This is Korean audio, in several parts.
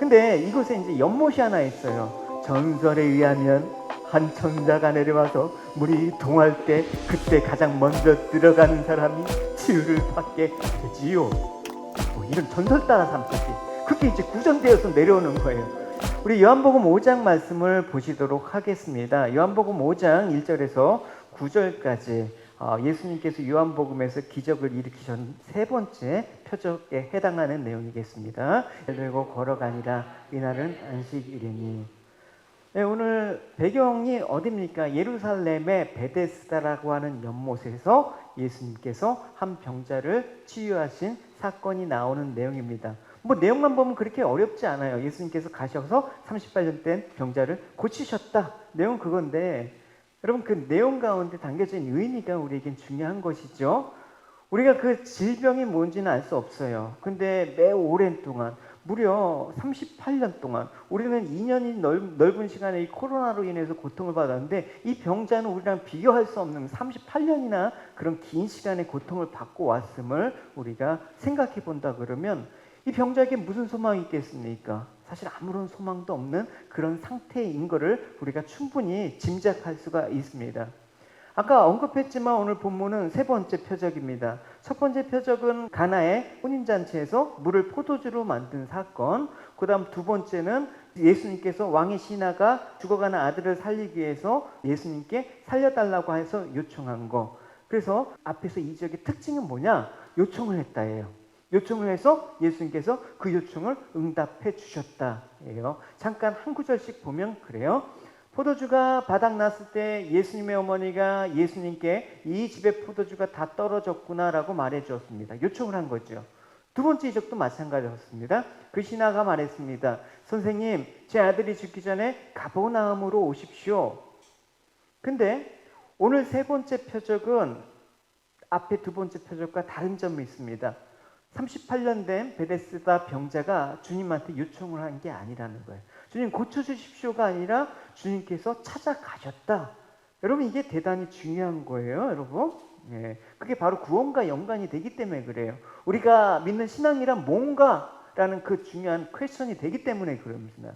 근데 이곳에 이제 연못이 하나 있어요. 전설에 의하면 한 천사가 내려와서 물이 동할 때 그때 가장 먼저 들어가는 사람이 치유를 받게 되지요. 뭐 이런 전설 따라 삼듯이 그게 이제 구전되어서 내려오는 거예요. 우리 요한복음 5장 말씀을 보시도록 하겠습니다. 요한복음 5장 1절에서 9절까지 예수님께서 요한복음에서 기적을 일으키신 세 번째 표적에 해당하는 내용이겠습니다. 들고 걸어가니라 이날은 안식일이니. 네, 오늘 배경이 어디입니까? 예루살렘의 베데스다라고 하는 연못에서 예수님께서 한 병자를 치유하신 사건이 나오는 내용입니다. 뭐 내용만 보면 그렇게 어렵지 않아요. 예수님께서 가셔서 38년 된 병자를 고치셨다. 내용은 그건데 여러분 그 내용 가운데 담겨진 의미가 우리에겐 중요한 것이죠. 우리가 그 질병이 뭔지는 알 수 없어요. 근데 매우 오랜 동안 무려 38년 동안 우리는 2년이 넓은 시간에 이 코로나로 인해서 고통을 받았는데 이 병자는 우리랑 비교할 수 없는 38년이나 그런 긴 시간의 고통을 받고 왔음을 우리가 생각해 본다 그러면 이 병자에게 무슨 소망이 있겠습니까? 사실 아무런 소망도 없는 그런 상태인 것을 우리가 충분히 짐작할 수가 있습니다. 아까 언급했지만 오늘 본문은 세 번째 표적입니다. 첫 번째 표적은 가나의 혼인잔치에서 물을 포도주로 만든 사건. 그 다음 두 번째는 예수님께서 왕의 신하가 죽어가는 아들을 살리기 위해서 예수님께 살려달라고 해서 요청한 거. 그래서 앞에서 이 지역의 특징은 뭐냐? 요청을 했다예요. 요청을 해서 예수님께서 그 요청을 응답해 주셨다예요. 잠깐 한 구절씩 보면 그래요. 포도주가 바닥났을 때 예수님의 어머니가 예수님께 이 집에 포도주가 다 떨어졌구나라고 말해 주었습니다. 요청을 한 거죠. 두 번째 이적도 마찬가지였습니다. 그 신하가 말했습니다. 선생님, 제 아들이 죽기 전에 가버나움으로 오십시오. 근데 오늘 세 번째 표적은 앞에 두 번째 표적과 다른 점이 있습니다. 38년 된 베데스다 병자가 주님한테 요청을 한 게 아니라는 거예요. 주님 고쳐주십시오가 아니라 주님께서 찾아가셨다. 여러분 이게 대단히 중요한 거예요. 여러분 그게 바로 구원과 연관이 되기 때문에 그래요. 우리가 믿는 신앙이란 뭔가라는 그 중요한 퀘스천이 되기 때문에 그럽니다.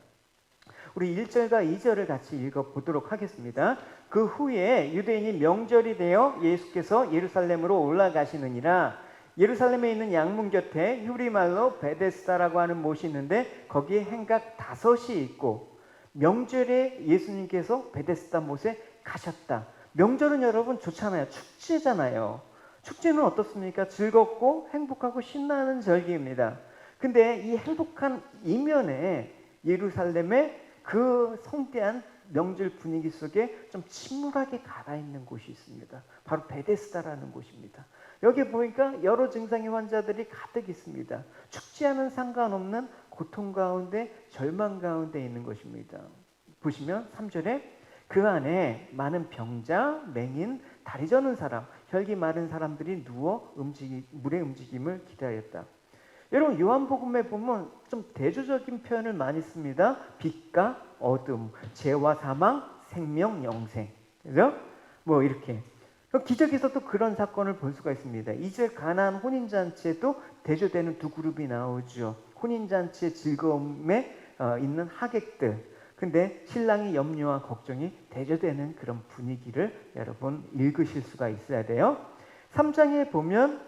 우리 1절과 2절을 같이 읽어보도록 하겠습니다. 그 후에 유대인이 명절이 되어 예수께서 예루살렘으로 올라가시느니라. 예루살렘에 있는 양문 곁에 히브리말로 베데스다라고 하는 못이 있는데 거기에 행각 5이 있고 명절에 예수님께서 베데스다 못에 가셨다. 명절은 여러분 좋잖아요. 축제잖아요. 축제는 어떻습니까? 즐겁고 행복하고 신나는 절기입니다. 근데 이 행복한 이면에 예루살렘의 그 성대한 명절 분위기 속에 좀 침울하게 가라앉는 곳이 있습니다. 바로 베데스다라는 곳입니다. 여기 보니까 여러 증상의 환자들이 가득 있습니다. 축제와는 상관없는 고통 가운데 절망 가운데 있는 것입니다. 보시면 3절에 그 안에 많은 병자, 맹인, 다리 저는 사람, 혈기 마른 사람들이 누워 물의 움직임을 기다렸다. 여러분 요한복음에 보면 좀 대조적인 표현을 많이 씁니다. 빛과 어둠, 죄와 사망, 생명, 영생. 그죠? 뭐 이렇게. 기적에서도 그런 사건을 볼 수가 있습니다. 이제 가나안 혼인잔치에도 대조되는 두 그룹이 나오죠. 혼인잔치의 즐거움에 있는 하객들. 근데 신랑이 염려와 걱정이 대조되는 그런 분위기를 여러분 읽으실 수가 있어야 돼요. 3장에 보면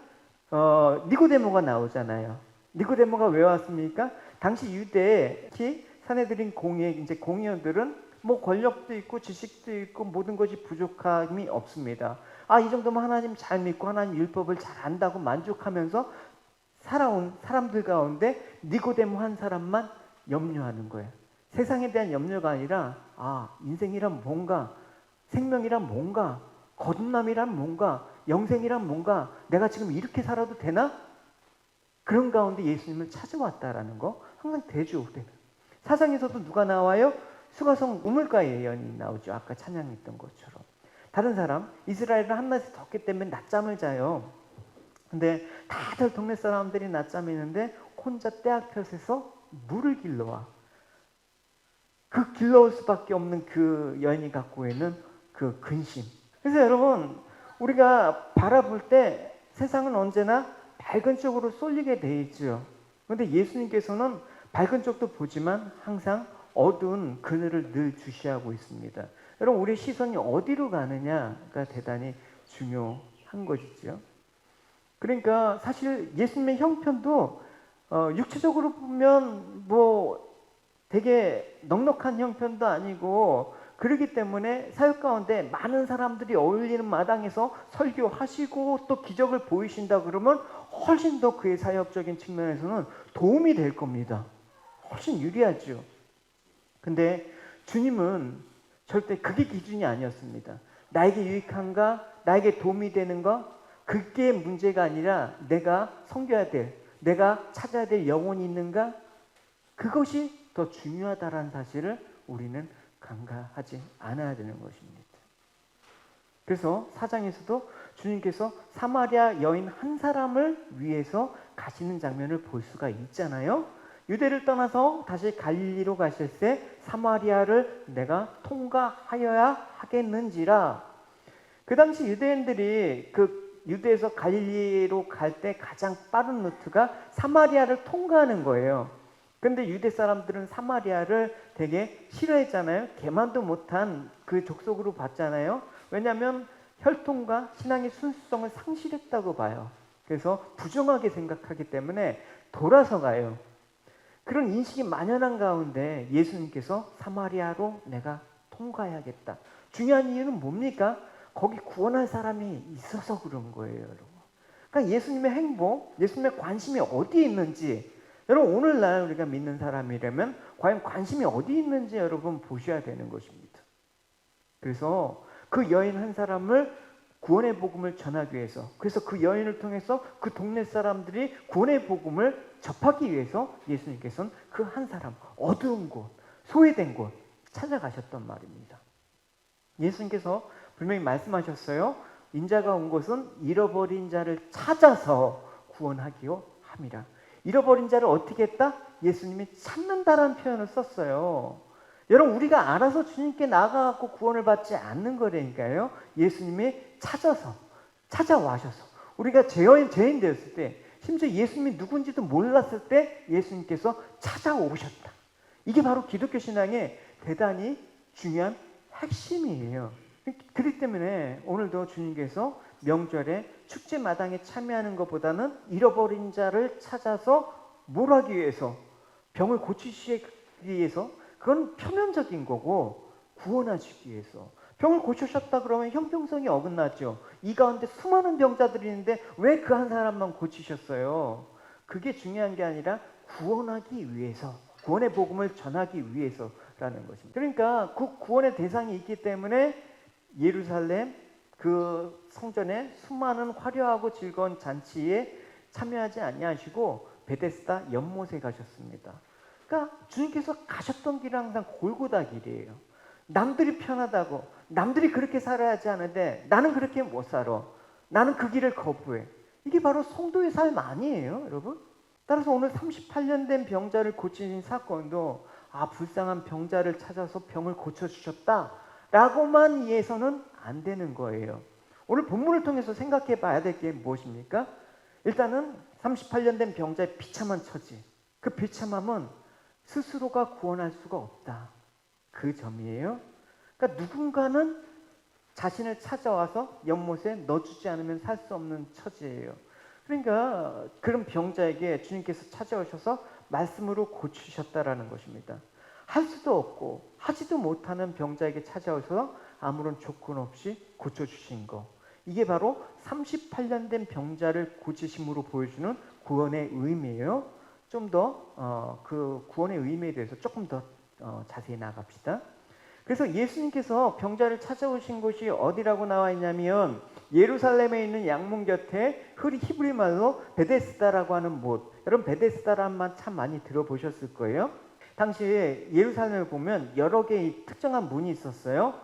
니고데모가 나오잖아요. 니고데모가 왜 왔습니까? 당시 유대 특히 사내들인 이제 공의원들은 뭐 권력도 있고 지식도 있고 모든 것이 부족함이 없습니다. 이 정도면 하나님 잘 믿고 하나님 율법을 잘 안다고 만족하면서 살아온 사람들 가운데 니고데모 한 사람만 염려하는 거예요. 세상에 대한 염려가 아니라 인생이란 뭔가, 생명이란 뭔가, 거듭남이란 뭔가, 영생이란 뭔가, 내가 지금 이렇게 살아도 되나? 그런 가운데 예수님을 찾아왔다라는 거 항상 대조돼요. 사상에서도 누가 나와요? 수가성 우물가의 예언이 나오죠. 아까 찬양했던 것처럼. 다른 사람, 이스라엘은 한낮에 덥기 때문에 낮잠을 자요. 근데 다들 동네 사람들이 낮잠이는데 혼자 떼약볕에서 물을 길러와. 그 길러올 수밖에 없는 그 여인이 갖고 있는 그 근심. 그래서 여러분 우리가 바라볼 때 세상은 언제나 밝은 쪽으로 쏠리게 돼 있죠. 그런데 예수님께서는 밝은 쪽도 보지만 항상 어두운 그늘을 늘 주시하고 있습니다. 여러분, 우리의 시선이 어디로 가느냐가 대단히 중요한 것이죠. 그러니까 사실 예수님의 형편도 육체적으로 보면 뭐 되게 넉넉한 형편도 아니고, 그렇기 때문에 사역 가운데 많은 사람들이 어울리는 마당에서 설교하시고 또 기적을 보이신다 그러면 훨씬 더 그의 사역적인 측면에서는 도움이 될 겁니다. 훨씬 유리하죠. 근데 주님은 절대 그게 기준이 아니었습니다. 나에게 유익한가, 나에게 도움이 되는가, 그게 문제가 아니라 내가 섬겨야 될, 내가 찾아야 될 영혼이 있는가, 그것이 더 중요하다는 사실을 우리는 간과하지 않아야 되는 것입니다. 그래서 4장에서도 주님께서 사마리아 여인 한 사람을 위해서 가시는 장면을 볼 수가 있잖아요. 유대를 떠나서 다시 갈릴리로 가실 때 사마리아를 내가 통과하여야 하겠는지라. 그 당시 유대인들이 그 유대에서 갈릴리로 갈 때 가장 빠른 루트가 사마리아를 통과하는 거예요. 근데 유대 사람들은 사마리아를 되게 싫어했잖아요. 개만도 못한 그 족속으로 봤잖아요. 왜냐하면 혈통과 신앙의 순수성을 상실했다고 봐요. 그래서 부정하게 생각하기 때문에 돌아서 가요. 그런 인식이 만연한 가운데 예수님께서 사마리아로 내가 통과해야겠다. 중요한 이유는 뭡니까? 거기 구원할 사람이 있어서 그런 거예요, 여러분. 그러니까 예수님의 행복, 예수님의 관심이 어디에 있는지, 여러분 오늘날 우리가 믿는 사람이라면 과연 관심이 어디 있는지 여러분 보셔야 되는 것입니다. 그래서 그 여인 한 사람을 구원의 복음을 전하기 위해서, 그래서 그 여인을 통해서 그 동네 사람들이 구원의 복음을 접하기 위해서 예수님께서는 그 한 사람, 어두운 곳, 소외된 곳 찾아가셨단 말입니다. 예수님께서 분명히 말씀하셨어요. 인자가 온 것은 잃어버린 자를 찾아서 구원하기요 함이라. 잃어버린 자를 어떻게 했다? 예수님이 찾는다라는 표현을 썼어요. 여러분, 우리가 알아서 주님께 나아가고 구원을 받지 않는 거라니까요. 예수님이 찾아서, 찾아와셔서, 우리가 죄인 되었을 때, 심지어 예수님이 누군지도 몰랐을 때 예수님께서 찾아오셨다. 이게 바로 기독교 신앙의 대단히 중요한 핵심이에요. 그렇기 때문에 오늘도 주님께서 명절에 축제 마당에 참여하는 것보다는 잃어버린 자를 찾아서 뭘 하기 위해서, 병을 고치시기 위해서, 그건 표면적인 거고 구원하시기 위해서. 병을 고치셨다 그러면 형평성이 어긋나죠. 이 가운데 수많은 병자들이 있는데 왜 그 한 사람만 고치셨어요? 그게 중요한 게 아니라 구원하기 위해서, 구원의 복음을 전하기 위해서라는 것입니다. 그러니까 그 구원의 대상이 있기 때문에 예루살렘 그 성전에 수많은 화려하고 즐거운 잔치에 참여하지 아니하시고 베데스다 연못에 가셨습니다. 그러니까 주님께서 가셨던 길은 항상 골고다 길이에요. 남들이 편하다고, 남들이 그렇게 살아야지 하는데 나는 그렇게 못 살아. 나는 그 길을 거부해. 이게 바로 성도의 삶 아니에요, 여러분? 따라서 오늘 38년 된 병자를 고치신 사건도 불쌍한 병자를 찾아서 병을 고쳐주셨다 라고만 이해해서는 안 되는 거예요. 오늘 본문을 통해서 생각해 봐야 될 게 무엇입니까? 일단은 38년 된 병자의 비참한 처지, 그 비참함은 스스로가 구원할 수가 없다, 그 점이에요. 그러니까 누군가는 자신을 찾아와서 연못에 넣어주지 않으면 살 수 없는 처지예요. 그러니까 그런 병자에게 주님께서 찾아오셔서 말씀으로 고치셨다라는 것입니다. 할 수도 없고 하지도 못하는 병자에게 찾아오셔서 아무런 조건 없이 고쳐주신 거, 이게 바로 38년 된 병자를 고치심으로 보여주는 구원의 의미예요. 좀 더 그 구원의 의미에 대해서 조금 더 자세히 나갑시다. 그래서 예수님께서 병자를 찾아오신 곳이 어디라고 나와 있냐면 예루살렘에 있는 양문 곁에 히브리 말로 베데스다라고 하는 못. 여러분 베데스다라는 말 참 많이 들어보셨을 거예요. 당시에 예루살렘을 보면 여러 개의 특정한 문이 있었어요.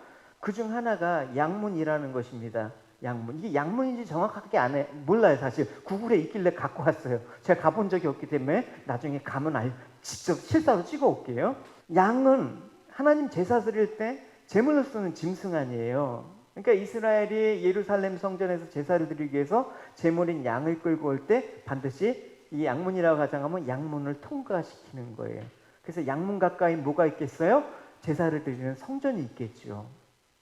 그중 하나가 양문이라는 것입니다. 양문. 이게 양문인지 정확하게 몰라요, 사실. 구글에 있길래 갖고 왔어요. 제가 가본 적이 없기 때문에 나중에 가면 직접 실사로 찍어 올게요. 양은 하나님 제사 드릴 때 제물로 쓰는 짐승아니에요. 그러니까 이스라엘이 예루살렘 성전에서 제사를 드리기 위해서 제물인 양을 끌고 올 때 반드시 이 양문이라고 가정하면 양문을 통과시키는 거예요. 그래서 양문 가까이 뭐가 있겠어요? 제사를 드리는 성전이 있겠죠.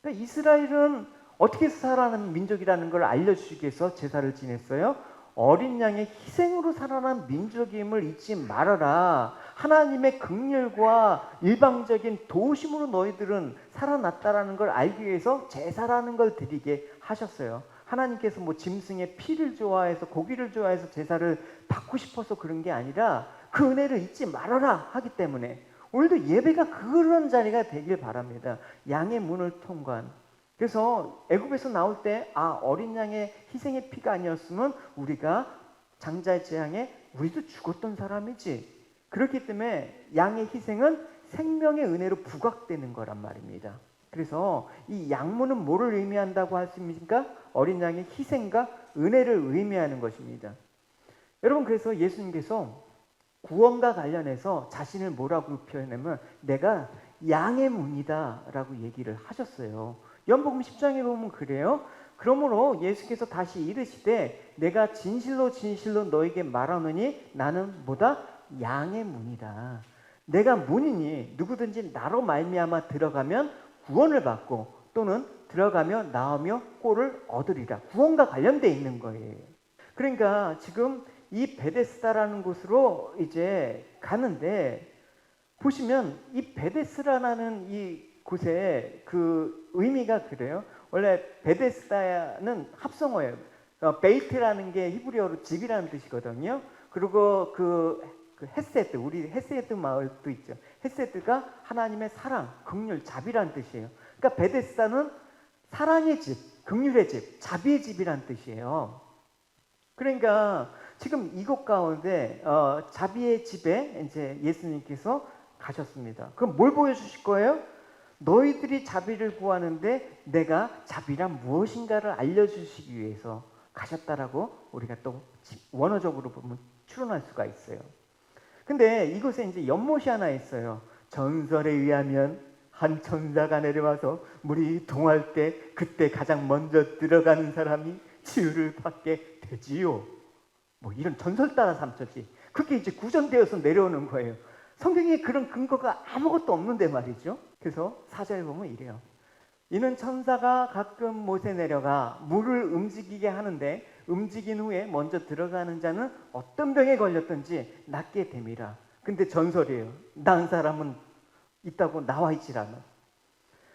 그러니까 이스라엘은 어떻게 살아가는 민족이라는 걸 알려주기 위해서 제사를 지냈어요. 어린 양의 희생으로 살아난 민족임을 잊지 말아라. 하나님의 긍휼과 일방적인 도우심으로 너희들은 살아났다라는 걸 알기 위해서 제사라는 걸 드리게 하셨어요. 하나님께서 뭐 짐승의 피를 좋아해서 고기를 좋아해서 제사를 받고 싶어서 그런 게 아니라 그 은혜를 잊지 말아라 하기 때문에 오늘도 예배가 그런 자리가 되길 바랍니다. 양의 문을 통과한. 그래서 애굽에서 나올 때 어린 양의 희생의 피가 아니었으면 우리가 장자의 재앙에 우리도 죽었던 사람이지. 그렇기 때문에 양의 희생은 생명의 은혜로 부각되는 거란 말입니다. 그래서 이 양문은 뭐를 의미한다고 할 수 있습니까? 어린 양의 희생과 은혜를 의미하는 것입니다. 여러분, 그래서 예수님께서 구원과 관련해서 자신을 뭐라고 표현하면 내가 양의 문이다 라고 얘기를 하셨어요. 요한복음 10장에 보면 그래요. 그러므로 예수께서 다시 이르시되 내가 진실로 진실로 너에게 말하노니 나는 뭐다? 양의 문이다. 내가 문이니 누구든지 나로 말미암아 들어가면 구원을 받고 또는 들어가며 나오며 꼴을 얻으리라. 구원과 관련되어 있는 거예요. 그러니까 지금 이 베데스다라는 곳으로 이제 가는데 보시면 이 베데스다라는 이 곳의 그 의미가 그래요. 원래 베데스다는 합성어예요. 베이트라는 게 히브리어로 집이라는 뜻이거든요. 그리고 그 헤세드, 우리 헤세드 마을도 있죠. 헤세드가 하나님의 사랑, 긍휼, 자비라는 뜻이에요. 그러니까 베데스다는 사랑의 집, 긍휼의 집, 자비의 집이라는 뜻이에요. 그러니까 지금 이곳 가운데 자비의 집에 이제 예수님께서 가셨습니다. 그럼 뭘 보여주실 거예요? 너희들이 자비를 구하는데 내가 자비란 무엇인가를 알려주시기 위해서 가셨다라고 우리가 또 원어적으로 보면 추론할 수가 있어요. 근데 이곳에 이제 연못이 하나 있어요. 전설에 의하면 한 천사가 내려와서 물이 동할 때 그때 가장 먼저 들어가는 사람이 치유를 받게 되지요. 뭐 이런 전설 따라 삼쳤지. 그게 이제 구전되어서 내려오는 거예요. 성경에 그런 근거가 아무것도 없는데 말이죠. 그래서 4절 보면 이래요. 이는 천사가 가끔 못에 내려가 물을 움직이게 하는데 움직인 후에 먼저 들어가는 자는 어떤 병에 걸렸든지 낫게 됨이라. 근데 전설이에요. 난 사람은 있다고 나와 있질 않아.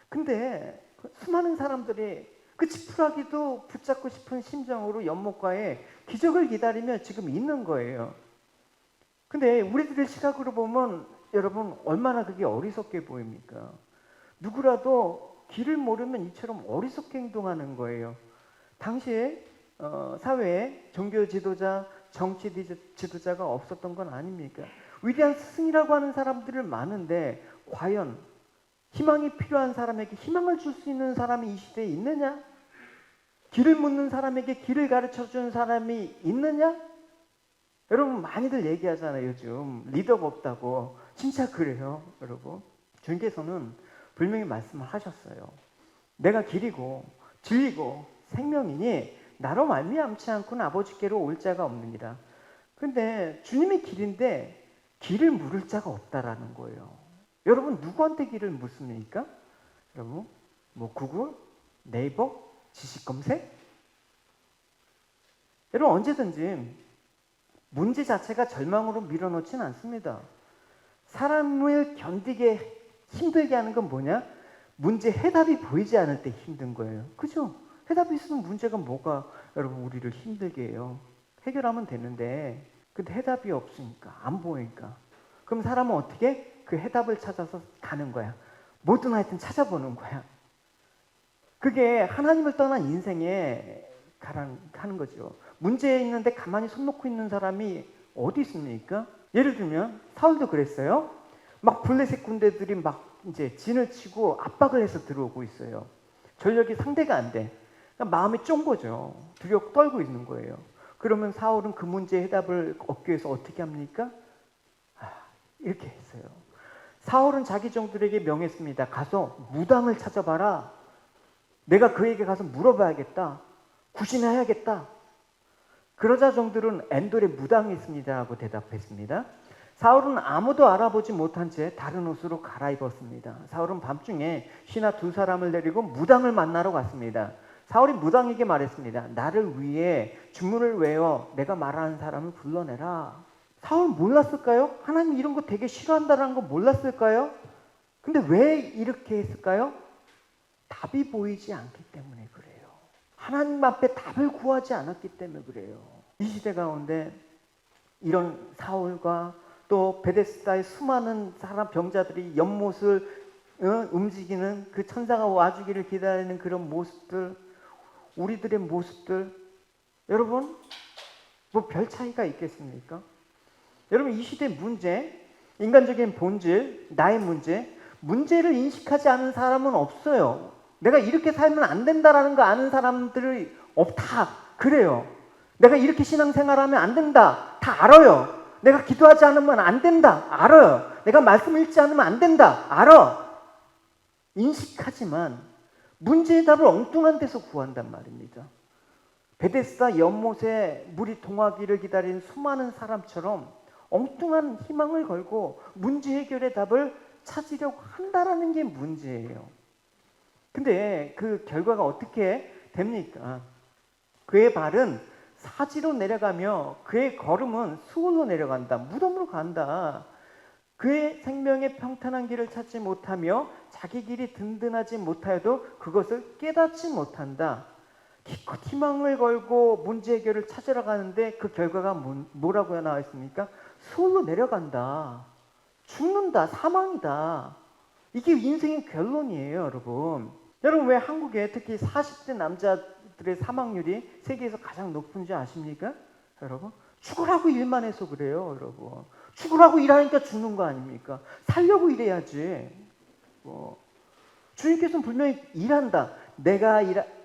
근데 수많은 사람들이 그 지푸라기도 붙잡고 싶은 심정으로 연못가에 기적을 기다리며 지금 있는 거예요. 근데 우리들의 시각으로 보면 여러분 얼마나 그게 어리석게 보입니까? 누구라도 길을 모르면 이처럼 어리석게 행동하는 거예요. 당시에 사회에 종교 지도자, 정치 지도자가 없었던 건 아닙니까? 위대한 스승이라고 하는 사람들을 많은데 과연 희망이 필요한 사람에게 희망을 줄 수 있는 사람이 이 시대에 있느냐? 길을 묻는 사람에게 길을 가르쳐주는 사람이 있느냐? 여러분 많이들 얘기하잖아요. 요즘 리더가 없다고. 진짜 그래요 여러분. 주님께서는 분명히 말씀을 하셨어요. 내가 길이고 진리고 생명이니 나로 말미암지 않고는 아버지께로 올 자가 없느니라. 근데 주님의 길인데 길을 물을 자가 없다라는 거예요. 여러분 누구한테 길을 묻습니까? 여러분 뭐 구글, 네이버, 지식 검색? 여러분 언제든지 문제 자체가 절망으로 밀어넣지는 않습니다. 사람을 견디게 힘들게 하는 건 뭐냐? 문제 해답이 보이지 않을 때 힘든 거예요. 그죠? 해답이 있으면 문제가 뭐가 여러분 우리를 힘들게 해요. 해결하면 되는데 근데 해답이 없으니까 안 보이니까 그럼 사람은 어떻게? 그 해답을 찾아서 가는 거야. 뭐든 하여튼 찾아보는 거야. 그게 하나님을 떠난 인생에 가는 거죠. 문제 있는데 가만히 손 놓고 있는 사람이 어디 있습니까? 예를 들면 사울도 그랬어요. 막 블레셋 군대들이 막 이제 진을 치고 압박을 해서 들어오고 있어요. 전력이 상대가 안 돼. 그러니까 마음이 쫀 거죠. 두렵고 떨고 있는 거예요. 그러면 사울은 그 문제의 해답을 얻기 위해서 어떻게 합니까? 이렇게 했어요. 사울은 자기 종들에게 명했습니다. 가서 무당을 찾아봐라. 내가 그에게 가서 물어봐야겠다. 구신해야겠다. 그러자 종들은 엔돌에 무당했습니다 하고 대답했습니다. 사울은 아무도 알아보지 못한 채 다른 옷으로 갈아입었습니다. 사울은 밤중에 신하 두 사람을 데리고 무당을 만나러 갔습니다. 사울이 무당에게 말했습니다. 나를 위해 주문을 외워 내가 말하는 사람을 불러내라. 사울 몰랐을까요? 하나님 이런 거 되게 싫어한다는 거 몰랐을까요? 근데 왜 이렇게 했을까요? 답이 보이지 않기 때문에 그래요. 하나님 앞에 답을 구하지 않았기 때문에 그래요. 이 시대 가운데 이런 사울과 또 베데스다의 수많은 사람 병자들이 연못을 움직이는 그 천사가 와주기를 기다리는 그런 모습들, 우리들의 모습들, 여러분 뭐 별 차이가 있겠습니까? 여러분 이 시대의 문제, 인간적인 본질, 나의 문제를 인식하지 않은 사람은 없어요. 내가 이렇게 살면 안 된다라는 거 아는 사람들이 없다. 그래요. 내가 이렇게 신앙생활하면 안 된다. 다 알아요. 내가 기도하지 않으면 안 된다. 알아요. 내가 말씀 읽지 않으면 안 된다. 알아. 인식하지만 문제의 답을 엉뚱한 데서 구한단 말입니다. 베데스다 연못에 물이 동하기를 기다리는 수많은 사람처럼 엉뚱한 희망을 걸고 문제 해결의 답을 찾으려고 한다라는 게 문제예요. 근데 그 결과가 어떻게 됩니까? 그의 발은 사지로 내려가며 그의 걸음은 수월로 내려간다. 무덤으로 간다. 그의 생명의 평탄한 길을 찾지 못하며 자기 길이 든든하지 못하여도 그것을 깨닫지 못한다. 기껏 희망을 걸고 문제 해결을 찾으러 가는데 그 결과가 뭐라고 나와 있습니까? 수월로 내려간다. 죽는다. 사망이다. 이게 인생의 결론이에요, 여러분. 여러분 왜 한국에 특히 40대 남자들의 사망률이 세계에서 가장 높은지 아십니까? 여러분 죽으라고 일만 해서 그래요. 여러분 죽으라고 일하니까 죽는 거 아닙니까? 살려고 일해야지. 주님께서는 분명히 일한다.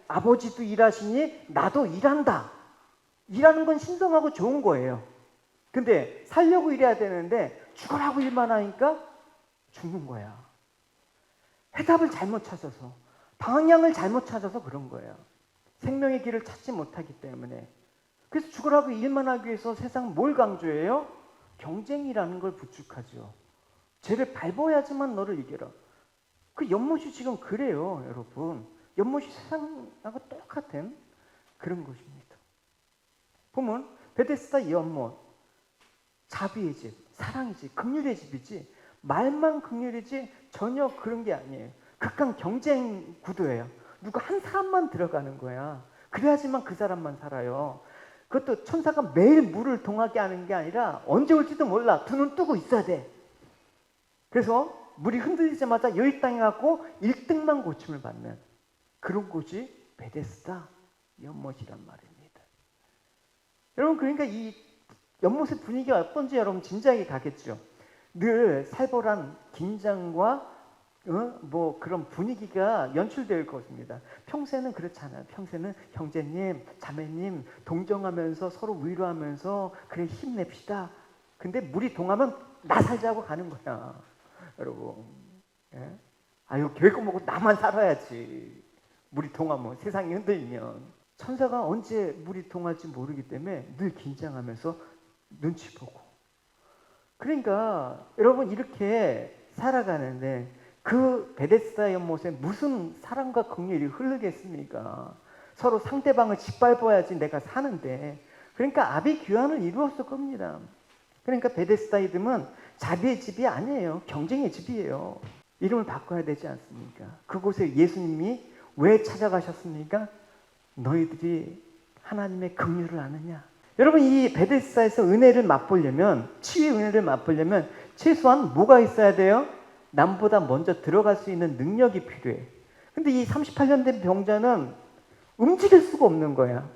아버지도 일하시니 나도 일한다. 일하는 건 신성하고 좋은 거예요. 근데 살려고 일해야 되는데 죽으라고 일만 하니까 죽는 거야. 해답을 잘못 찾아서, 방향을 잘못 찾아서 그런 거예요. 생명의 길을 찾지 못하기 때문에. 그래서 죽으라고 일만 하기 위해서 세상 뭘 강조해요? 경쟁이라는 걸 부축하죠. 쟤를 밟아야지만 너를 이겨라. 그 연못이 지금 그래요, 여러분. 연못이 세상하고 똑같은 그런 것입니다. 보면 베데스다 연못, 자비의 집, 사랑의 집, 긍휼의 집이지 말만 긍휼이지 전혀 그런 게 아니에요. 극강 경쟁 구도예요. 누가 한 사람만 들어가는 거야. 그래야지만 그 사람만 살아요. 그것도 천사가 매일 물을 동하게 하는 게 아니라 언제 올지도 몰라. 두 눈 뜨고 있어야 돼. 그래서 물이 흔들리자마자 여입당해갖고 1등만 고침을 받는 그런 곳이 베데스다 연못이란 말입니다. 여러분 그러니까 이 연못의 분위기가 어떤지 여러분 짐작이 가겠죠. 늘 살벌한 긴장과 그런 분위기가 연출될 것입니다. 평소에는 그렇잖아요. 평소에는 형제님, 자매님 동정하면서 서로 위로하면서 그래 힘냅시다. 근데 물이 동하면 나 살자고 가는 거야. 여러분. 예? 아유 계획 먹고 나만 살아야지. 물이 동하면 세상이 흔들리면. 천사가 언제 물이 동할지 모르기 때문에 늘 긴장하면서 눈치 보고. 그러니까 여러분 이렇게 살아가는데 그 베데스다 연못에 무슨 사랑과 긍휼이 흐르겠습니까? 서로 상대방을 짓밟아야지 내가 사는데. 그러니까 아비 규환을 이루었을 겁니다. 그러니까 베데스다 이름은 자비의 집이 아니에요. 경쟁의 집이에요. 이름을 바꿔야 되지 않습니까? 그곳에 예수님이 왜 찾아가셨습니까? 너희들이 하나님의 긍휼을 아느냐? 여러분 이 베데스다에서 은혜를 맛보려면, 치유의 은혜를 맛보려면 최소한 뭐가 있어야 돼요? 남보다 먼저 들어갈 수 있는 능력이 필요해. 근데 이 38년 된 병자는 움직일 수가 없는 거야.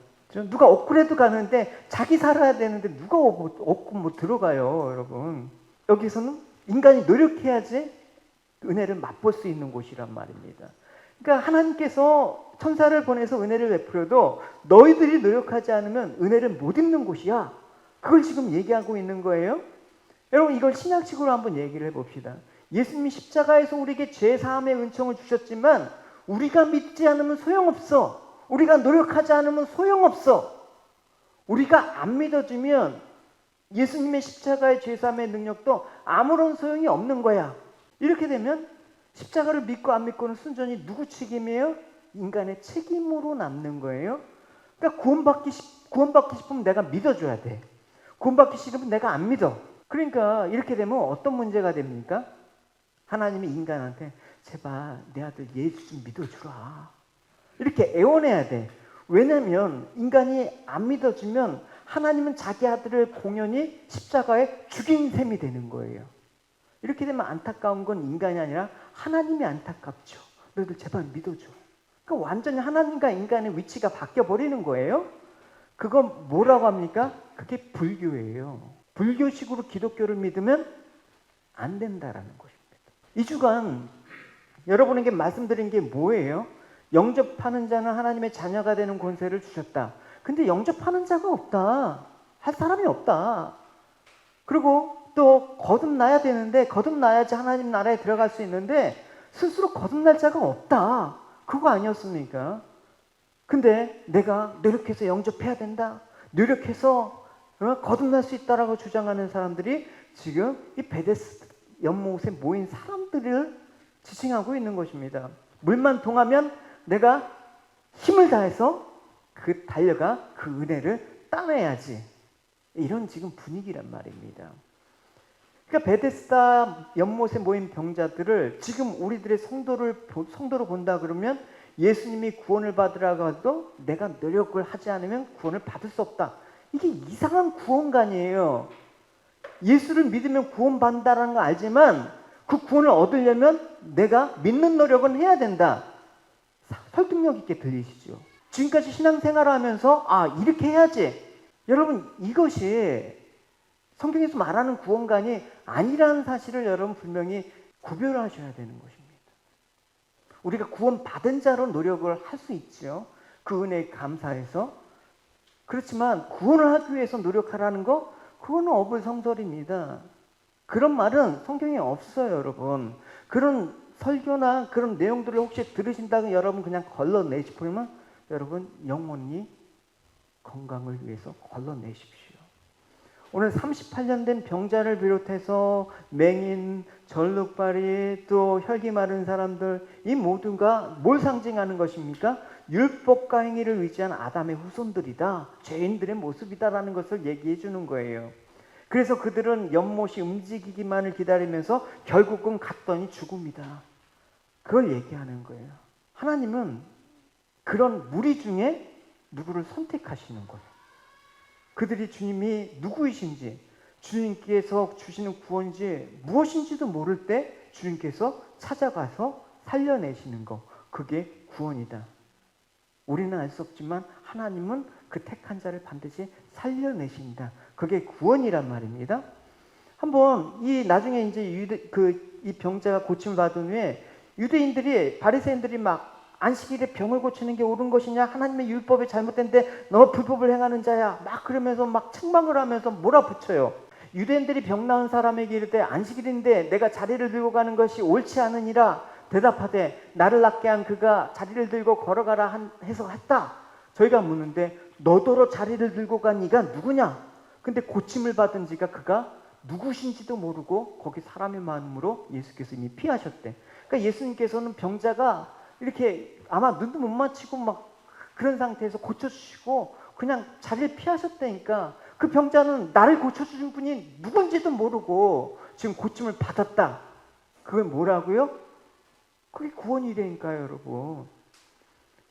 누가 업그레이드 가는데 자기 살아야 되는데 누가 업고 뭐 들어가요, 여러분. 여기서는 인간이 노력해야지 은혜를 맛볼 수 있는 곳이란 말입니다. 그러니까 하나님께서 천사를 보내서 은혜를 베풀어도 너희들이 노력하지 않으면 은혜를 못 입는 곳이야. 그걸 지금 얘기하고 있는 거예요. 여러분 이걸 신약식으로 한번 얘기를 해봅시다. 예수님이 십자가에서 우리에게 죄사함의 은총을 주셨지만 우리가 믿지 않으면 소용없어. 우리가 노력하지 않으면 소용없어. 우리가 안 믿어주면 예수님의 십자가의 죄사함의 능력도 아무런 소용이 없는 거야. 이렇게 되면 십자가를 믿고 안 믿고는 순전히 누구 책임이에요? 인간의 책임으로 남는 거예요. 그러니까 구원받기 싶으면 내가 믿어줘야 돼. 구원받기 싫으면 내가 안 믿어. 그러니까 이렇게 되면 어떤 문제가 됩니까? 하나님이 인간한테 제발 내 아들 예수 좀 믿어주라. 이렇게 애원해야 돼. 왜냐하면 인간이 안 믿어주면 하나님은 자기 아들을 공연히 십자가에 죽인 셈이 되는 거예요. 이렇게 되면 안타까운 건 인간이 아니라 하나님이 안타깝죠. 너희들 제발 믿어줘. 그러니까 완전히 하나님과 인간의 위치가 바뀌어버리는 거예요. 그건 뭐라고 합니까? 그게 불교예요. 불교식으로 기독교를 믿으면 안 된다라는 것입니다. 이 주간 여러분에게 말씀드린 게 뭐예요? 영접하는 자는 하나님의 자녀가 되는 권세를 주셨다. 근데 영접하는 자가 없다. 할 사람이 없다. 그리고 또 거듭나야 되는데 거듭나야지 하나님 나라에 들어갈 수 있는데 스스로 거듭날 자가 없다. 그거 아니었습니까? 근데 내가 노력해서 영접해야 된다. 노력해서 거듭날 수 있다라고 주장하는 사람들이 지금 이 베데스다 연못에 모인 사람들을 지칭하고 있는 것입니다. 물만 통하면 내가 힘을 다해서 달려가 그 은혜를 따내야지. 이런 지금 분위기란 말입니다. 그러니까 베데스다 연못에 모인 병자들을 지금 우리들의 성도로 본다 그러면 예수님이 구원을 받으라고 해도 내가 노력을 하지 않으면 구원을 받을 수 없다. 이게 이상한 구원관이에요. 예수를 믿으면 구원받는다는 거 알지만 그 구원을 얻으려면 내가 믿는 노력은 해야 된다. 설득력 있게 들리시죠? 지금까지 신앙생활을 하면서 이렇게 해야지. 여러분 이것이 성경에서 말하는 구원관이 아니라는 사실을 여러분 분명히 구별하셔야 되는 것입니다. 우리가 구원받은 자로 노력을 할 수 있죠. 그 은혜에 감사해서. 그렇지만 구원을 하기 위해서 노력하라는 거 그거는 어불성설입니다. 그런 말은 성경에 없어요, 여러분. 그런 설교나 그런 내용들을 혹시 들으신다고 여러분 그냥 걸러내시면 여러분 영원히 건강을 위해서 걸러내십시오. 오늘 38년 된 병자를 비롯해서 맹인, 절룩발이, 또 혈기 마른 사람들 이 모두가 뭘 상징하는 것입니까? 율법과 행위를 의지한 아담의 후손들이다. 죄인들의 모습이다라는 것을 얘기해 주는 거예요. 그래서 그들은 연못이 움직이기만을 기다리면서 결국은 갔더니 죽음이다. 그걸 얘기하는 거예요. 하나님은 그런 무리 중에 누구를 선택하시는 거예요. 그들이 주님이 누구이신지, 주님께서 주시는 구원인지 무엇인지도 모를 때 주님께서 찾아가서 살려내시는 거, 그게 구원이다. 우리는 알 수 없지만 하나님은 그 택한 자를 반드시 살려내신다. 그게 구원이란 말입니다. 한번 나중에 이제 이 병자가 고침을 받은 후에 유대인들이 바리새인들이 막 안식일에 병을 고치는 게 옳은 것이냐? 하나님의 율법이 잘못된데 너 불법을 행하는 자야. 막 그러면서 막 책망을 하면서 몰아붙여요. 유대인들이 병 나은 사람에게 이르되 안식일인데 내가 자리를 들고 가는 것이 옳지 않으니라 대답하되 나를 낫게 한 그가 자리를 들고 걸어가라 해서 했다. 저희가 묻는데 너더러 자리를 들고 간 이가 누구냐? 근데 고침을 받은 지가 그가 누구신지도 모르고 거기 사람의 마음으로 예수께서 이미 피하셨대. 그러니까 예수님께서는 병자가 이렇게 아마 눈도 못 맞추고 막 그런 상태에서 고쳐주시고 그냥 자리를 피하셨다니까 그 병자는 나를 고쳐주신 분이 누군지도 모르고 지금 고침을 받았다. 그게 뭐라고요? 그게 구원이라니까요, 여러분.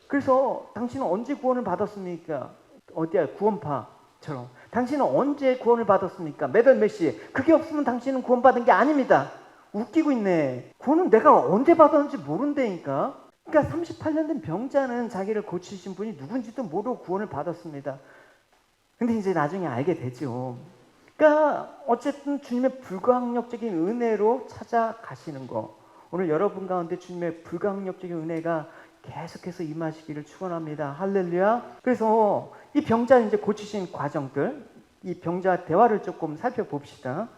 그래서 당신은 언제 구원을 받았습니까? 어디야, 구원파처럼. 당신은 언제 구원을 받았습니까? 몇 월 몇 시에. 그게 없으면 당신은 구원받은 게 아닙니다. 웃기고 있네. 구원은 내가 언제 받았는지 모른다니까. 그러니까 38년 된 병자는 자기를 고치신 분이 누군지도 모르고 구원을 받았습니다. 근데 이제 나중에 알게 되죠. 그러니까 어쨌든 주님의 불가항력적인 은혜로 찾아가시는 거. 오늘 여러분 가운데 주님의 불가항력적인 은혜가 계속해서 임하시기를 축원합니다. 할렐루야. 그래서 이 병자 이제 고치신 과정들, 이 병자 대화를 조금 살펴봅시다.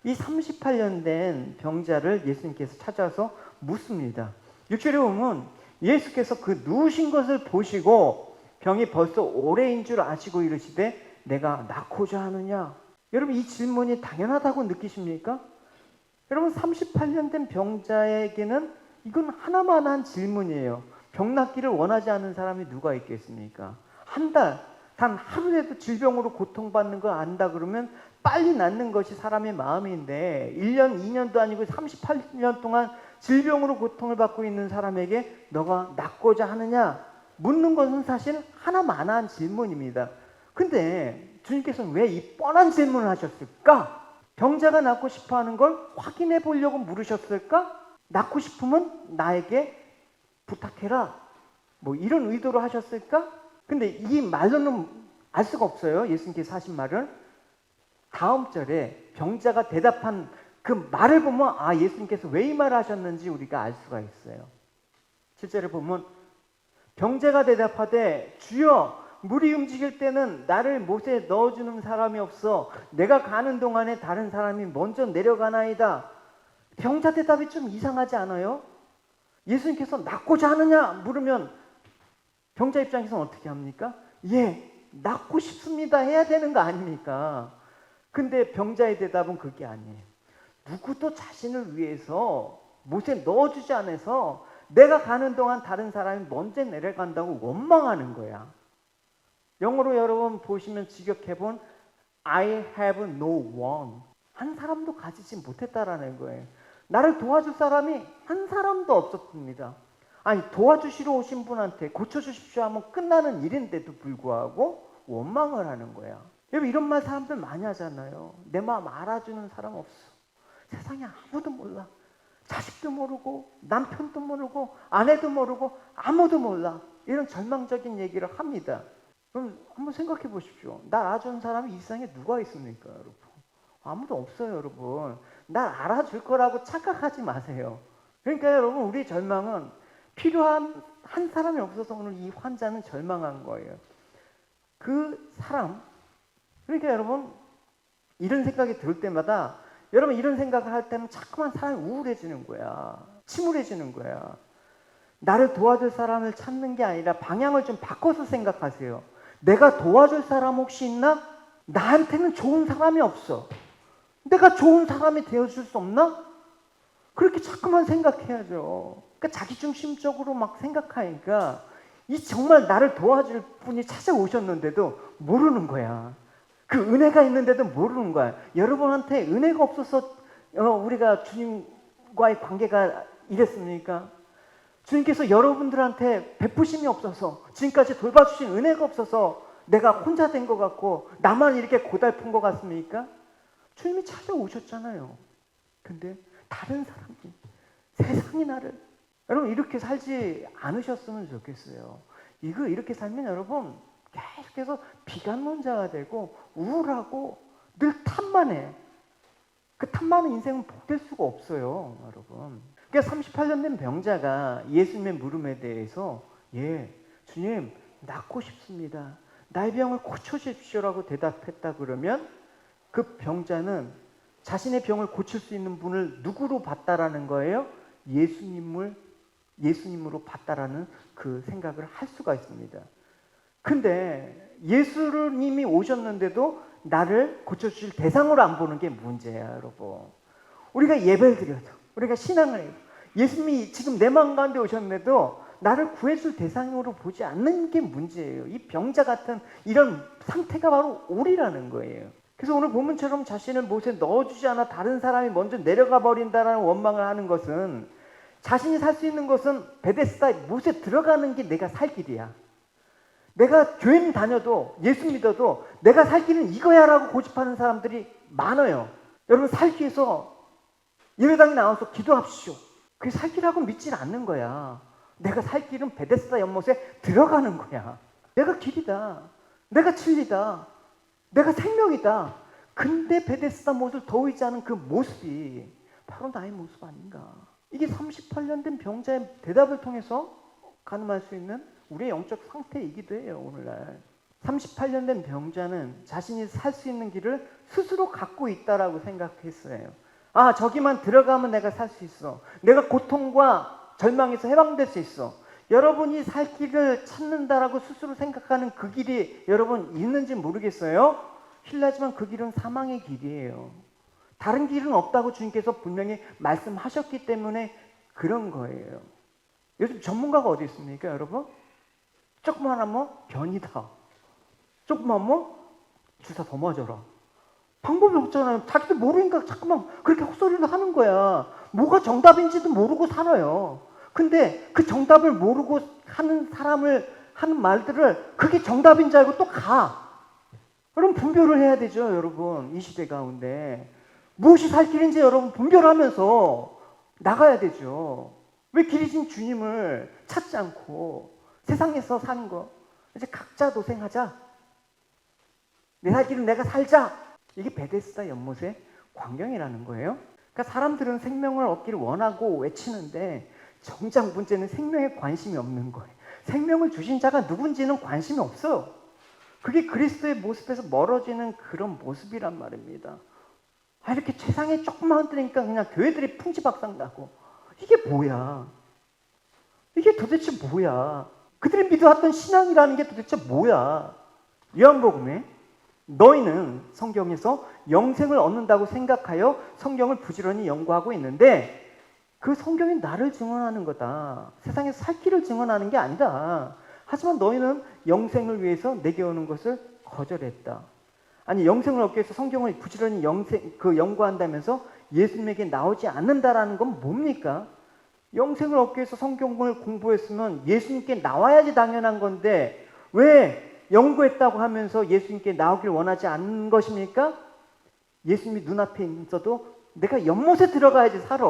이 38년 된 병자를 예수님께서 찾아서 묻습니다. 6절에 보면 예수께서 그 누우신 것을 보시고 병이 벌써 오래인 줄 아시고 이르시되 내가 낳고자 하느냐? 여러분 이 질문이 당연하다고 느끼십니까? 여러분 38년 된 병자에게는 이건 하나만한 질문이에요. 병 낫기를 원하지 않는 사람이 누가 있겠습니까? 한 달, 단 하루라도 질병으로 고통받는 걸 안다 그러면 빨리 낫는 것이 사람의 마음인데 1년, 2년도 아니고 38년 동안 질병으로 고통을 받고 있는 사람에게 너가 낫고자 하느냐? 묻는 것은 사실 하나만한 질문입니다. 근데 주님께서는 왜 이 뻔한 질문을 하셨을까? 병자가 낫고 싶어하는 걸 확인해 보려고 물으셨을까? 낫고 싶으면 나에게 부탁해라. 뭐 이런 의도로 하셨을까? 근데 이 말로는 알 수가 없어요. 예수님께서 하신 말을. 다음 절에 병자가 대답한 그 말을 보면 예수님께서 왜 이 말을 하셨는지 우리가 알 수가 있어요. 7절에 보면 병자가 대답하되 주여 물이 움직일 때는 나를 못에 넣어주는 사람이 없어 내가 가는 동안에 다른 사람이 먼저 내려가나이다. 병자 대답이 좀 이상하지 않아요? 예수님께서 낫고자 하느냐 물으면 병자 입장에서는 어떻게 합니까? 예, 낫고 싶습니다 해야 되는 거 아닙니까? 근데 병자의 대답은 그게 아니에요. 누구도 자신을 위해서 못에 넣어주지 않아서 내가 가는 동안 다른 사람이 먼저 내려간다고 원망하는 거야. 영어로 여러분 보시면 직역해본 I have no one. 한 사람도 가지지 못했다라는 거예요. 나를 도와줄 사람이 한 사람도 없었습니다. 아니 도와주시러 오신 분한테 고쳐주십시오 하면 끝나는 일인데도 불구하고 원망을 하는 거야. 여러분 이런 말 사람들 많이 하잖아요. 내 마음 알아주는 사람 없어. 세상에 아무도 몰라. 자식도 모르고 남편도 모르고 아내도 모르고 아무도 몰라. 이런 절망적인 얘기를 합니다. 그럼 한번 생각해 보십시오. 날 알아주는 사람이 이 세상에 누가 있습니까, 여러분? 아무도 없어요, 여러분. 날 알아줄 거라고 착각하지 마세요. 그러니까 여러분, 우리 절망은 필요한 한 사람이 없어서 오늘 이 환자는 절망한 거예요. 그 사람, 그러니까 여러분, 이런 생각이 들 때마다 여러분 이런 생각을 할 때는 자꾸만 사람이 우울해지는 거야. 침울해지는 거야. 나를 도와줄 사람을 찾는 게 아니라 방향을 좀 바꿔서 생각하세요. 내가 도와줄 사람 혹시 있나? 나한테는 좋은 사람이 없어. 내가 좋은 사람이 되어줄 수 없나? 그렇게 자꾸만 생각해야죠. 그러니까 자기중심적으로 막 생각하니까 이 정말 나를 도와줄 분이 찾아오셨는데도 모르는 거야. 그 은혜가 있는데도 모르는 거야. 여러분한테 은혜가 없어서 우리가 주님과의 관계가 이랬습니까? 주님께서 여러분들한테 베푸심이 없어서 지금까지 돌봐주신 은혜가 없어서 내가 혼자 된 것 같고 나만 이렇게 고달픈 것 같습니까? 주님이 찾아오셨잖아요. 근데 다른 사람이 세상이 나를 여러분 이렇게 살지 않으셨으면 좋겠어요. 이거 이렇게 살면 여러분 계속해서 비관론자가 되고 우울하고 늘 탓만 해. 그 탓만은 인생은 복될 수가 없어요, 여러분. 그러니까 38년 된 병자가 예수님의 물음에 대해서 주님 낫고 싶습니다. 나의 병을 고쳐주십시오라고 대답했다 그러면 그 병자는 자신의 병을 고칠 수 있는 분을 누구로 봤다라는 거예요? 예수님으로 봤다라는 그 생각을 할 수가 있습니다. 근데 예수님이 오셨는데도 나를 고쳐주실 대상으로 안 보는 게 문제야, 여러분. 우리가 예배를 드려도, 우리가 신앙을 해도, 예수님이 지금 내 마음 가운데 오셨는데도 나를 구해줄 대상으로 보지 않는 게 문제예요. 이 병자 같은 이런 상태가 바로 오리라는 거예요. 그래서 오늘 본문처럼 자신을 못에 넣어주지 않아 다른 사람이 먼저 내려가 버린다라는 원망을 하는 것은 자신이 살 수 있는 것은 베데스다 못에 들어가는 게 내가 살 길이야. 내가 교회는 다녀도 예수 믿어도 내가 살 길은 이거야 라고 고집하는 사람들이 많아요. 여러분 살기 위해서 예배당에 나와서 기도합시오. 그게 살 길이라고 믿지 않는 거야. 내가 살 길은 베데스다 연못에 들어가는 거야. 내가 길이다. 내가 진리다. 내가 생명이다. 근데 베데스다 못을 더우지 않은 그 모습이 바로 나의 모습 아닌가. 이게 38년 된 병자의 대답을 통해서 가늠할 수 있는 우리의 영적 상태이기도 해요. 오늘날 38년 된 병자는 자신이 살 수 있는 길을 스스로 갖고 있다라고 생각했어요. 저기만 들어가면 내가 살 수 있어. 내가 고통과 절망에서 해방될 수 있어. 여러분이 살 길을 찾는다라고 스스로 생각하는 그 길이 여러분 있는지 모르겠어요. 실례지만 그 길은 사망의 길이에요. 다른 길은 없다고 주님께서 분명히 말씀하셨기 때문에 그런 거예요. 요즘 전문가가 어디 있습니까, 여러분? 조금만 하면 변이다. 조금만 하면 주사 더 맞아라. 방법이 없잖아요. 자기도 모르니까 자꾸만 그렇게 헛소리를 하는 거야. 뭐가 정답인지도 모르고 살아요. 근데 그 정답을 모르고 하는 사람을 하는 말들을 그게 정답인 줄 알고 또 가. 여러분 분별을 해야 되죠, 여러분. 이 시대 가운데. 무엇이 살 길인지 여러분 분별하면서 나가야 되죠. 왜 길이신 주님을 찾지 않고 세상에서 사는 거. 이제 각자 도생하자. 내 살 길은 내가 살자. 이게 베데스다 연못의 광경이라는 거예요. 그러니까 사람들은 생명을 얻기를 원하고 외치는데 정작 문제는 생명에 관심이 없는 거예요. 생명을 주신 자가 누군지는 관심이 없어요. 그게 그리스도의 모습에서 멀어지는 그런 모습이란 말입니다. 이렇게 세상에 조금만 들으니까 그냥 교회들이 풍지박산나고 이게 뭐야? 이게 도대체 뭐야? 그들이 믿어왔던 신앙이라는 게 도대체 뭐야? 요한복음에 너희는 성경에서 영생을 얻는다고 생각하여 성경을 부지런히 연구하고 있는데 그 성경이 나를 증언하는 거다. 세상에서 살 길을 증언하는 게 아니다. 하지만 너희는 영생을 위해서 내게 오는 것을 거절했다. 아니 영생을 얻기 위해서 성경을 부지런히 연구한다면서 예수님에게 나오지 않는다라는 건 뭡니까? 영생을 얻기 위해서 성경을 공부했으면 예수님께 나와야지 당연한 건데 왜 연구했다고 하면서 예수님께 나오길 원하지 않는 것입니까? 예수님이 눈앞에 있어도 내가 연못에 들어가야지 살아.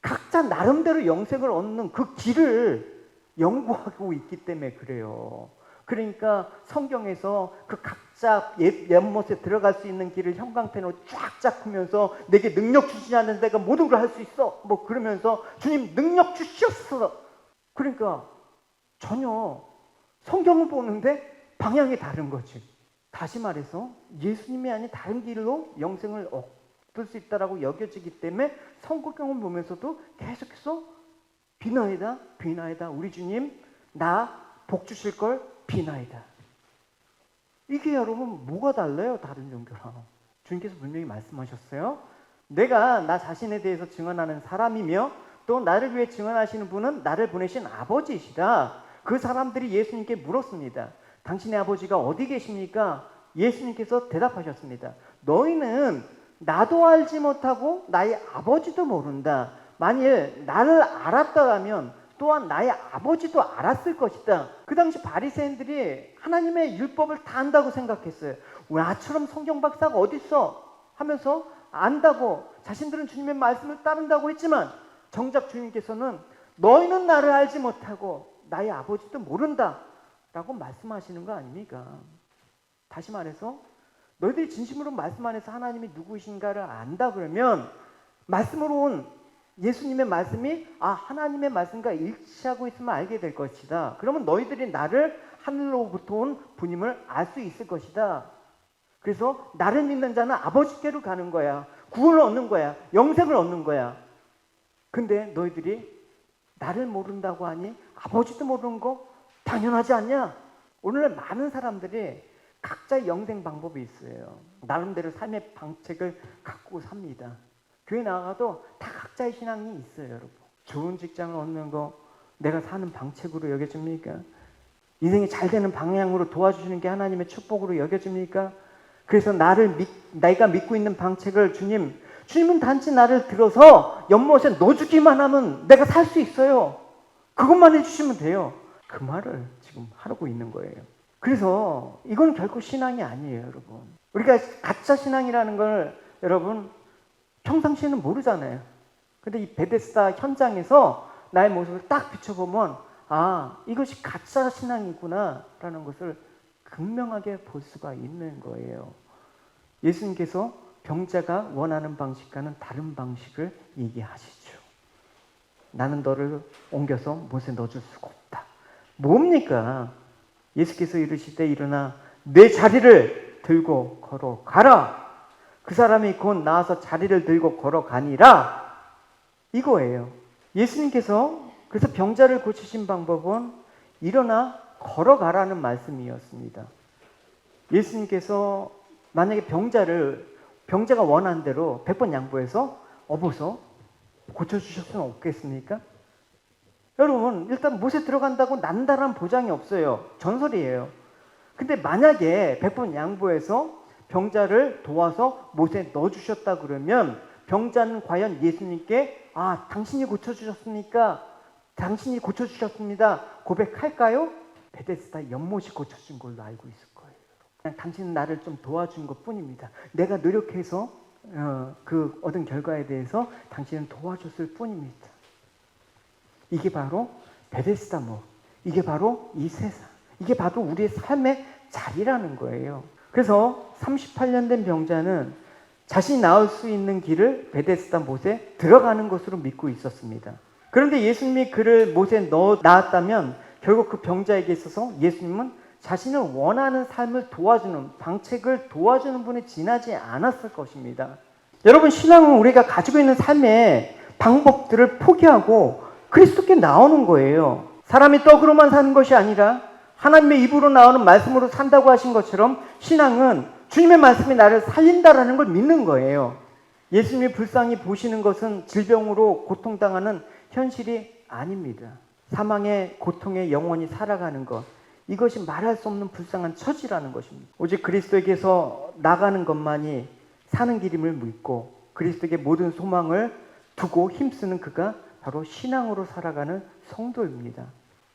각자 나름대로 영생을 얻는 그 길을 연구하고 있기 때문에 그래요. 그러니까 성경에서 그 각자 연못에 들어갈 수 있는 길을 형광펜으로 쫙쫙 하면서 내게 능력 주시지 않는 내가 모든 걸 할 수 있어. 뭐 그러면서 주님 능력 주시옵소서. 그러니까 전혀 성경을 보는데 방향이 다른 거지. 다시 말해서 예수님이 아닌 다른 길로 영생을 얻을 수 있다라고 여겨지기 때문에 성경을 보면서도 계속해서 비나이다, 비나이다. 우리 주님 나 복 주실 걸 비나이다. 이게 여러분 뭐가 달라요? 다른 종교랑. 주님께서 분명히 말씀하셨어요. 내가 나 자신에 대해서 증언하는 사람이며 또 나를 위해 증언하시는 분은 나를 보내신 아버지이시다. 그 사람들이 예수님께 물었습니다. 당신의 아버지가 어디 계십니까? 예수님께서 대답하셨습니다. 너희는 나도 알지 못하고 나의 아버지도 모른다. 만일 나를 알았더라면 또한 나의 아버지도 알았을 것이다. 그 당시 바리새인들이 하나님의 율법을 다 안다고 생각했어요. 나처럼 성경 박사가 어디 있어? 하면서 안다고 자신들은 주님의 말씀을 따른다고 했지만 정작 주님께서는 너희는 나를 알지 못하고 나의 아버지도 모른다 라고 말씀하시는 거 아닙니까? 다시 말해서 너희들이 진심으로 말씀 안에서 하나님이 누구이신가를 안다 그러면 말씀으로 온 예수님의 말씀이 하나님의 말씀과 일치하고 있으면 알게 될 것이다. 그러면 너희들이 나를 하늘로부터 온 분임을 알 수 있을 것이다. 그래서 나를 믿는 자는 아버지께로 가는 거야. 구원을 얻는 거야. 영생을 얻는 거야. 근데 너희들이 나를 모른다고 하니 아버지도 모르는 거 당연하지 않냐? 오늘날 많은 사람들이 각자의 영생 방법이 있어요. 나름대로 삶의 방책을 갖고 삽니다. 교회 나가도 다 각자의 신앙이 있어요, 여러분. 좋은 직장을 얻는 거 내가 사는 방책으로 여겨집니까? 인생이 잘 되는 방향으로 도와주시는 게 하나님의 축복으로 여겨집니까? 그래서 내가 믿고 있는 방책을 주님은 단지 나를 들어서 연못에 넣어주기만 하면 내가 살 수 있어요. 그것만 해주시면 돼요. 그 말을 지금 하고 있는 거예요. 그래서 이건 결코 신앙이 아니에요, 여러분. 우리가 가짜 신앙이라는 걸 여러분 평상시에는 모르잖아요. 근데 이 베데스다 현장에서 나의 모습을 딱 비춰보면 이것이 가짜 신앙이구나 라는 것을 극명하게 볼 수가 있는 거예요. 예수님께서 병자가 원하는 방식과는 다른 방식을 얘기하시죠. 나는 너를 옮겨서 못에 넣어줄 수가 없다. 뭡니까? 예수께서 이르시되 일어나 내 자리를 들고 걸어가라. 그 사람이 곧 나와서 자리를 들고 걸어가니라. 이거예요. 예수님께서 그래서 병자를 고치신 방법은 일어나 걸어가라는 말씀이었습니다. 예수님께서 만약에 병자가 원한 대로 100번 양보해서 업어서 고쳐주실 수는 없겠습니까? 여러분, 일단 못에 들어간다고 난다란 보장이 없어요. 전설이에요. 근데 만약에 100번 양보해서 병자를 도와서 못에 넣어주셨다 그러면 병자는 과연 예수님께 당신이 고쳐주셨습니까? 당신이 고쳐주셨습니다. 고백할까요? 베데스다 연못이 고쳐준 걸로 알고 있을 거예요. 그냥 당신은 나를 좀 도와준 것 뿐입니다. 내가 노력해서 그 얻은 결과에 대해서 당신은 도와줬을 뿐입니다. 이게 바로 베데스다 못, 이게 바로 이 세상, 이게 바로 우리의 삶의 자리라는 거예요. 그래서 38년 된 병자는 자신이 나올 수 있는 길을 베데스다 못에 들어가는 것으로 믿고 있었습니다. 그런데 예수님이 그를 못에 넣어 낳았다면 결국 그 병자에게 있어서 예수님은 자신을 원하는 삶을 도와주는, 방책을 도와주는 분에 지나지 않았을 것입니다. 여러분, 신앙은 우리가 가지고 있는 삶의 방법들을 포기하고 그리스도께 나오는 거예요. 사람이 떡으로만 사는 것이 아니라 하나님의 입으로 나오는 말씀으로 산다고 하신 것처럼 신앙은 주님의 말씀이 나를 살린다라는 걸 믿는 거예요. 예수님이 불쌍히 보시는 것은 질병으로 고통당하는 현실이 아닙니다. 사망의 고통에 영원히 살아가는 것, 이것이 말할 수 없는 불쌍한 처지라는 것입니다. 오직 그리스도에게서 나가는 것만이 사는 길임을 믿고 그리스도에게 모든 소망을 두고 힘쓰는 그가 바로 신앙으로 살아가는 성도입니다.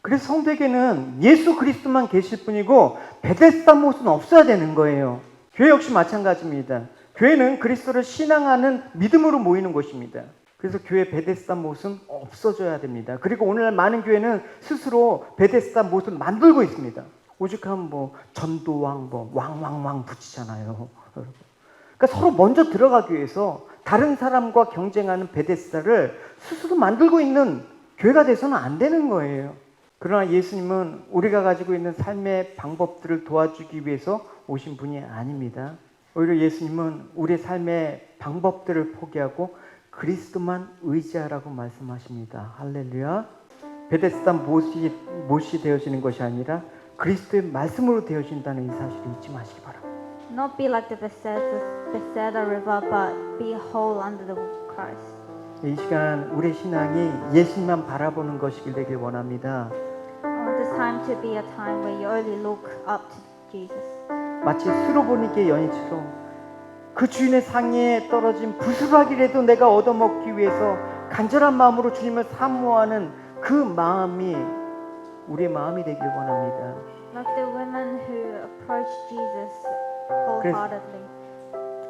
그래서 성도에게는 예수 그리스도만 계실 뿐이고 베데스다 못은 없어야 되는 거예요. 교회 역시 마찬가지입니다. 교회는 그리스도를 신앙하는 믿음으로 모이는 곳입니다. 그래서 교회 베데스다 못은 없어져야 됩니다. 그리고 오늘날 많은 교회는 스스로 베데스다 못을 만들고 있습니다. 오죽하면 전도왕 왕왕왕 붙이잖아요. 그러니까 서로 먼저 들어가기 위해서 다른 사람과 경쟁하는 베데스다를 스스로 만들고 있는 교회가 돼서는 안 되는 거예요. 그러나 예수님은 우리가 가지고 있는 삶의 방법들을 도와주기 위해서 오신 분이 아닙니다. 오히려 예수님은 우리의 삶의 방법들을 포기하고 그리스도만 의지하라고 말씀하십니다. 할렐루야. 베데스다 못이 되어지는 것이 아니라 그리스도의 말씀으로 되어진다는 이 사실을 잊지 마시기 바랍니다. Not be like the Bethesda River, but be whole under the Christ. 이 시간 우리의 신앙이 예수님만 바라보는 것이길 되길 원합니다. I want this time to be a time where you only look up to Jesus. 마치 수로보니께 연희처럼 그 주인의 상의에 떨어진 부스러기라도 내가 얻어먹기 위해서 간절한 마음으로 주님을 사모하는 그 마음이 우리의 마음이 되길 원합니다. Like the women who approached Jesus wholeheartedly.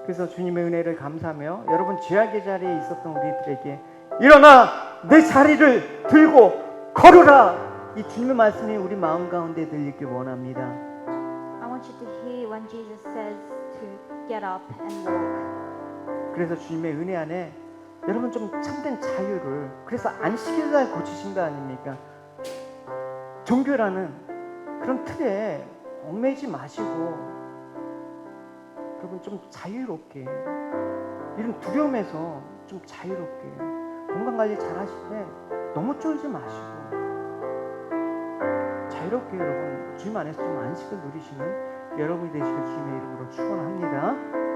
그래서 주님의 은혜를 감사하며 여러분 죄악의 자리에 있었던 우리들에게 일어나 내 자리를 들고 걸으라, 이 주님의 말씀이 우리 마음 가운데 들리길 원합니다. I want you to hear when Jesus says to get up and walk. 그래서 주님의 은혜 안에 여러분 좀 참된 자유를, 그래서 안식일 날 고치신 거 아닙니까? 종교라는 그런 틀에 얽매이지 마시고 여러분 좀 자유롭게, 이런 두려움에서 좀 자유롭게 건강관리 잘 하실 때 너무 쫄지 마시고 자유롭게 여러분 주님 안에서 좀 안식을 누리시는 여러분이 되시길 주님의 이름으로 축원합니다.